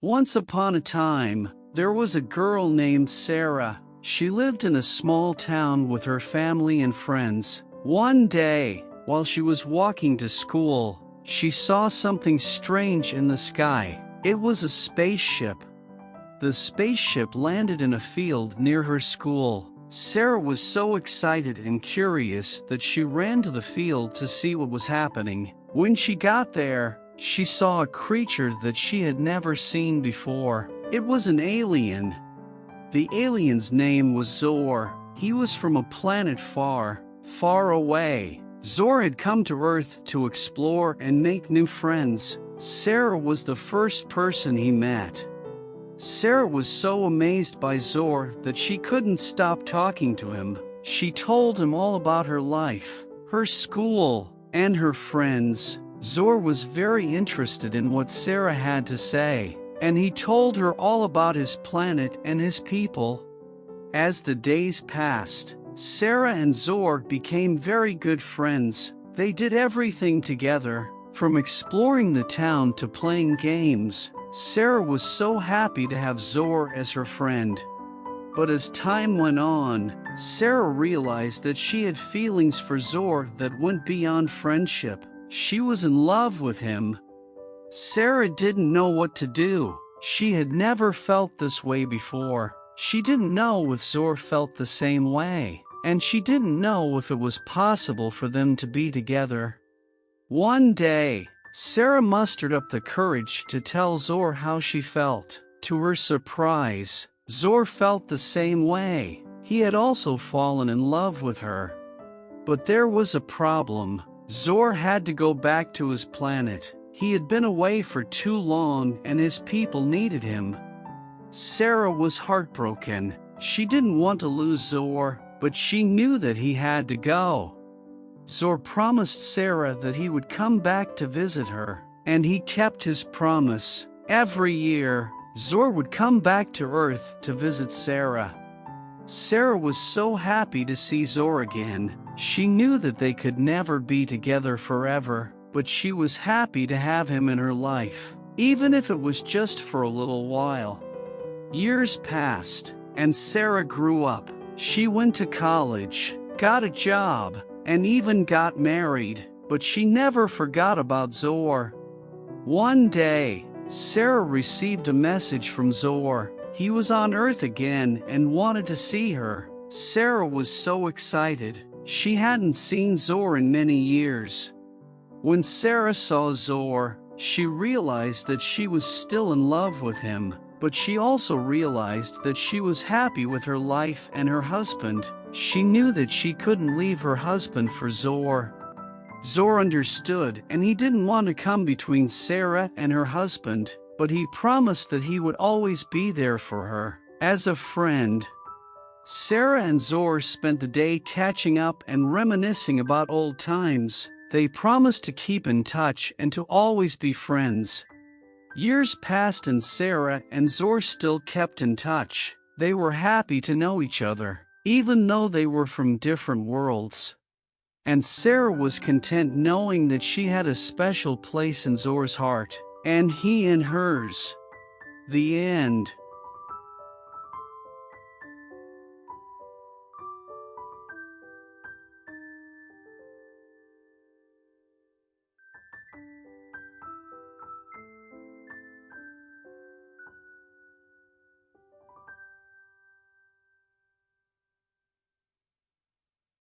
Once upon a time, there was a girl named Sarah. She lived in a small town with her family and friends. One day, while she was walking to school, she saw something strange in the sky. It was a spaceship. The spaceship landed in a field near her school. Sarah was so excited and curious that she ran to the field to see what was happening. When she got there, she saw a creature that she had never seen before. It was an alien. The alien's name was Zor. He was from a planet far, far away. Zor had come to Earth to explore and make new friends. Sarah was the first person he met. Sarah was so amazed by Zor that she couldn't stop talking to him. She told him all about her life, her school, and her friends. Zor was very interested in what Sarah had to say, and he told her all about his planet and his people. As the days passed, Sarah and Zor became very good friends. They did everything together, from exploring the town to playing games. Sarah was so happy to have Zor as her friend. But as time went on, Sarah realized that she had feelings for Zor that went beyond friendship. She was in love with him. Sarah didn't know what to do. She had never felt this way before. She didn't know if Zor felt the same way, and she didn't know if it was possible for them to be together. One day, Sarah mustered up the courage to tell Zor how she felt. To her surprise, Zor felt the same way. He had also fallen in love with her. But there was a problem. Zor had to go back to his planet. He had been away for too long and his people needed him. Sarah was heartbroken. She didn't want to lose Zor, but she knew that he had to go. Zor promised Sarah that he would come back to visit her, and he kept his promise. Every year, Zor would come back to Earth to visit Sarah. Sarah was so happy to see Zor again. She knew that they could never be together forever, but she was happy to have him in her life, even if it was just for a little while. Years passed, and Sarah grew up. She went to college, got a job, and even got married, but she never forgot about Zor. One day, Sarah received a message from Zor. He was on Earth again and wanted to see her. Sarah was so excited. She hadn't seen Zor in many years. When Sarah saw Zor, she realized that she was still in love with him, but she also realized that she was happy with her life and her husband. She knew that she couldn't leave her husband for Zor. Zor understood, and he didn't want to come between Sarah and her husband, but he promised that he would always be there for her, as a friend. Sarah and Zor spent the day catching up and reminiscing about old times. They promised to keep in touch and to always be friends. Years passed and Sarah and Zor still kept in touch. They were happy to know each other, even though they were from different worlds. And Sarah was content knowing that she had a special place in Zor's heart, and he in hers. The end.